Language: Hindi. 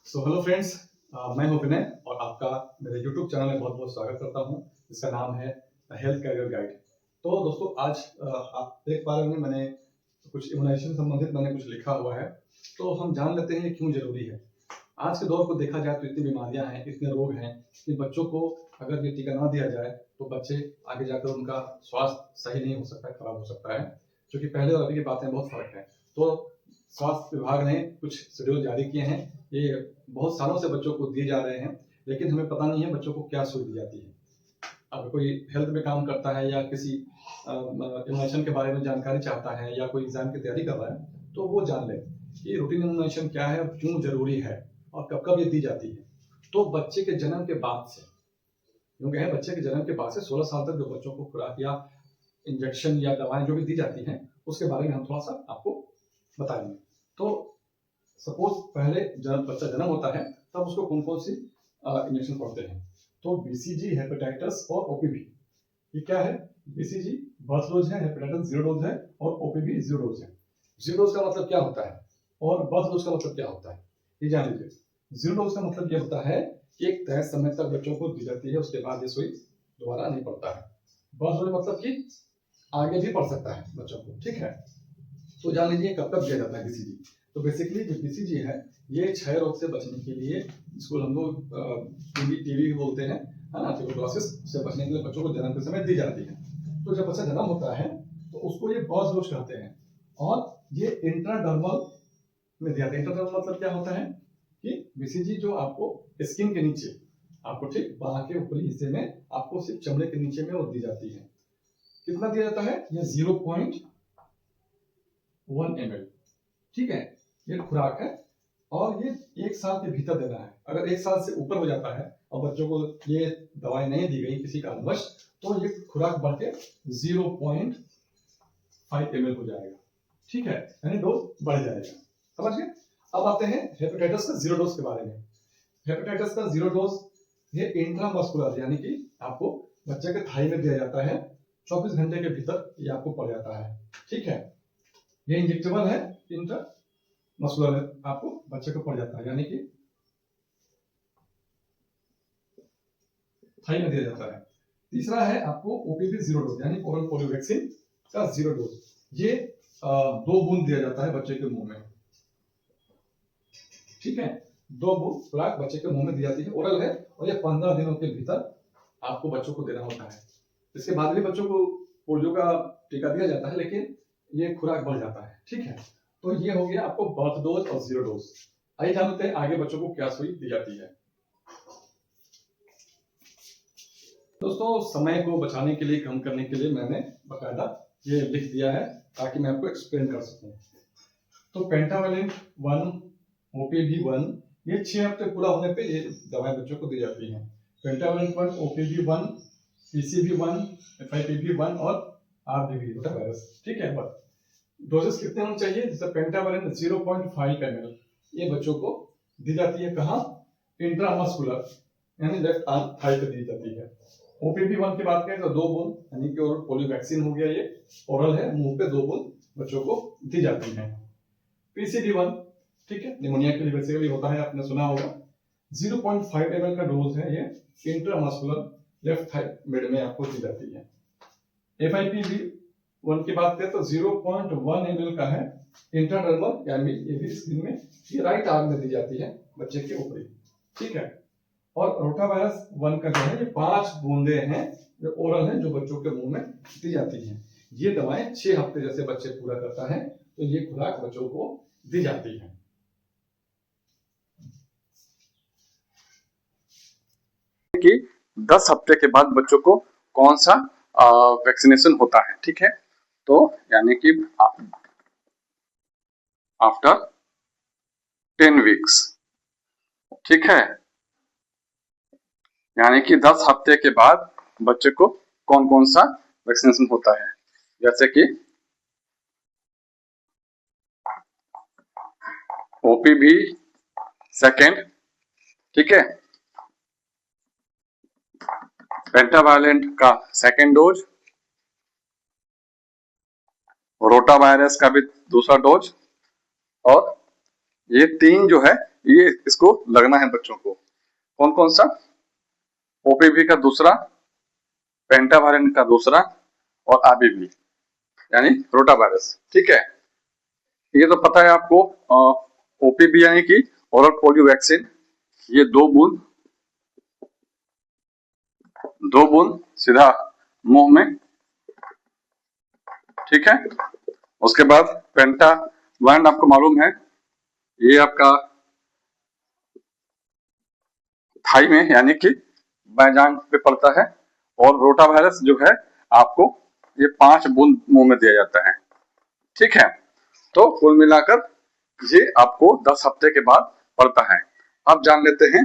सो हेलो फ्रेंड्स, मैं हूं विनय और आपका मेरे यूट्यूब चैनल में बहुत बहुत स्वागत करता हूं, जिसका नाम है हेल्थ कैरियर गाइड। तो दोस्तों आज आप देख पा रहे होंगे मैंने कुछ इम्यूनाइजेशन संबंधित मैंने कुछ लिखा हुआ है। तो हम जान लेते हैं ये क्यों जरूरी है। आज के दौर को देखा जाए तो इतनी बीमारियां हैं, इतने रोग हैं कि बच्चों को अगर ये टीका ना दिया जाए तो बच्चे आगे जाकर उनका स्वास्थ्य सही नहीं हो सकता है, खराब हो सकता है, क्योंकि पहले और अभी की बातें बहुत फर्क है। तो स्वास्थ्य विभाग ने कुछ शेड्यूल जारी किए हैं, ये बहुत सालों से बच्चों को दिए जा रहे हैं, लेकिन हमें पता नहीं है बच्चों को क्या सुई दी जाती है। अगर कोई हेल्थ में काम करता है या किसी इम्यूनाइजेशन के बारे में जानकारी चाहता है या कोई एग्जाम की तैयारी कर रहा है तो वो जान ले कि रूटीन इम्यूनाइजेशन क्या है, क्यों जरूरी है और कब कब ये दी जाती है। तो बच्चे के जन्म के बाद से, क्योंकि है बच्चे के जन्म के बाद से 16 साल तक जो बच्चों को खुराक या इंजेक्शन या दवाएं जो भी दी जाती हैं उसके बारे में हम थोड़ा सा आपको बताएंगे। तो सपोज पहले जब बच्चा जन्म होता है तब उसको कौन कौन सी इंजेक्शन पड़ते हैं। तो बीसीजी, हेपेटाइटिस और ओपीवी। ये क्या है? बीसीजी बर्थ डोज है, हेपेटाइटिस जीरो डोज है और ओपीवी जीरो डोज है। जीरो डोज का मतलब क्या होता है और बर्थ डोज का मतलब क्या होता है, ये जान लीजिए। जीरो डोज का मतलब ये होता है कि एक तय समय तक बच्चों को दी जाती है, उसके बाद ये सुई दोबारा नहीं पड़ता है। बर्थ डोज मतलब कि आगे भी पड़ सकता है बच्चों को, ठीक है। तो जान लीजिए कब कब दिया जाता है बीसीजी। तो बेसिकली जो बीसीजी है ये क्षय रोग से बचने के लिए, इसको हम लोग टीबी बोलते हैं, है ना, ट्यूबरकुलोसिस से बचने के लिए बच्चों को जन्म के समय दी जाती है। तो जब बच्चा जन्म होता है तो उसको ये बर्थ डोज कहते हैं और ये इंट्राडर्मल में दिया जाता है। इंट्राडर्मल मतलब क्या होता है कि बीसीजी जो आपको स्किन के नीचे, आपको ठीक बाह के ऊपरी हिस्से में, आपको सिर्फ चमड़े के नीचे में वो दी जाती है। कितना दिया जाता है? ये 0.1 ml, ठीक है। ये खुराक है और ये 1 साल के भीतर देना है। अगर 1 साल से ऊपर हो जाता है और बच्चों को ये दवाई नहीं दी गई किसी कारणवश तो ये खुराक बढ़ के 0.5 ml हो जाएगा, ठीक है, यानी डोज बढ़ जाएगा। समझ गए? अब आते हैं हेपेटाइटिस का जीरो डोज के बारे में। हेपेटाइटिस का जीरो डोज ये इंट्रामस्कुलर, यानी कि आपको बच्चे के थाई में दिया जाता है। 24 घंटे के भीतर ये आपको पड़ जाता है, ठीक है। ये इंजेक्टेबल है, इंट्रामस्कुलर आपको बच्चे को पड़ जाता है, यानी कि थाई में दिया जाता है। तीसरा है आपको ओपीवी जीरो डोज, यानी ओरल पोलियो वैक्सीन का जीरो डोज। ये 2 बूंद दिया जाता है बच्चे के मुंह में, ठीक है। 2 बूंद खुराक बच्चे के मुंह में दी जाती है, ओरल है और ये 15 दिनों के भीतर आपको बच्चों को देना होता है। इसके बाद भी बच्चों को पोलियो का टीका दिया जाता है, लेकिन ये खुराक बढ़ जाता है, ठीक है। तो ये हो गया आपको बर्थ डोज और जीरो डोज। आइए जानते हैं आगे बच्चों को क्या सुई दी जाती है। दोस्तों समय को बचाने के लिए, कम करने के लिए मैंने बकायदा ये लिख दिया है ताकि मैं आपको एक्सप्लेन कर सकूं। तो पेंटावेलेंट 1, ओपीवी 1, ये 6 हफ्ते पूरा होने पे ये दवाएं बच्चों को दी जाती हैं। पेंटावेलेंट 1, ओपीवी 1, पीसीवी 1, एफआईपीवी 1 और आरबीवी वायरस, ठीक है। बस डोजेस कितने होने चाहिए? जैसे पेंटावेलेंट 0.5 ml ये बच्चों को दी जाती है। कहाँ? इंट्रामस्कुलर, यानी लेफ्ट आर्म थाई पे दी जाती है। ओपीवी 1 की बात करें तो 2 बूंद, यानी कि ओरल पोलियो वैक्सीन हो गया, ये ओरल है, मुंह पे 2 बूंद बच्चों को दी जाती है। पीसीवी 1, ठीक है, निमोनिया के लिए बेसिकली होता है, आपने सुना होगा। 0.5 ml का डोज है, ये इंट्रामस्कुलर लेफ्ट थाई मिड में आपको दी जाती है। एफआईपीवी 1 की बात करें तो 0.1 ml का है, इंट्राडर्मल, यानी ये भी स्किन में, ये राइट आर्म में दी जाती है बच्चे के ऊपरी, ठीक है। और रोटावायरस 1 का जो है ये 5 बूंदे हैं जो ओरल है, जो बच्चों के मुंह में दी जाती हैं। ये दवाएं 6 हफ्ते जैसे बच्चे पूरा करता है तो ये खुराक बच्चों को दी जाती है। कि 10 हफ्ते के बाद बच्चों को कौन सा वैक्सीनेशन होता है, ठीक है। तो यानी कि आफ्टर 10 वीक्स, ठीक है, यानी कि 10 हफ्ते के बाद बच्चे को कौन कौन सा वैक्सीनेशन होता है। जैसे कि ओपीवी सेकेंड, ठीक है, पेंटावायलेंट का सेकेंड डोज, रोटावायरस का भी दूसरा डोज, और ये 3 जो है ये इसको लगना है बच्चों को। कौन कौन सा? ओपीवी का दूसरा, पेंटावायरन का दूसरा और आरबीवी यानी रोटा वायरस। ठीक है, ये तो पता है आपको। ओपीवी यानी कि ओरल पोलियो वैक्सीन, ये 2 बूंद सीधा मुंह में। ठीक है, उसके बाद पेंटावायरन आपको मालूम है, ये आपका थाई में यानी कि बाएं पे पड़ता है। और रोटा वायरस जो है आपको ये 5 बूंद मुंह में दिया जाता है। ठीक है, तो कुल मिलाकर ये आपको 10 हफ्ते के बाद पड़ता है। अब जान लेते हैं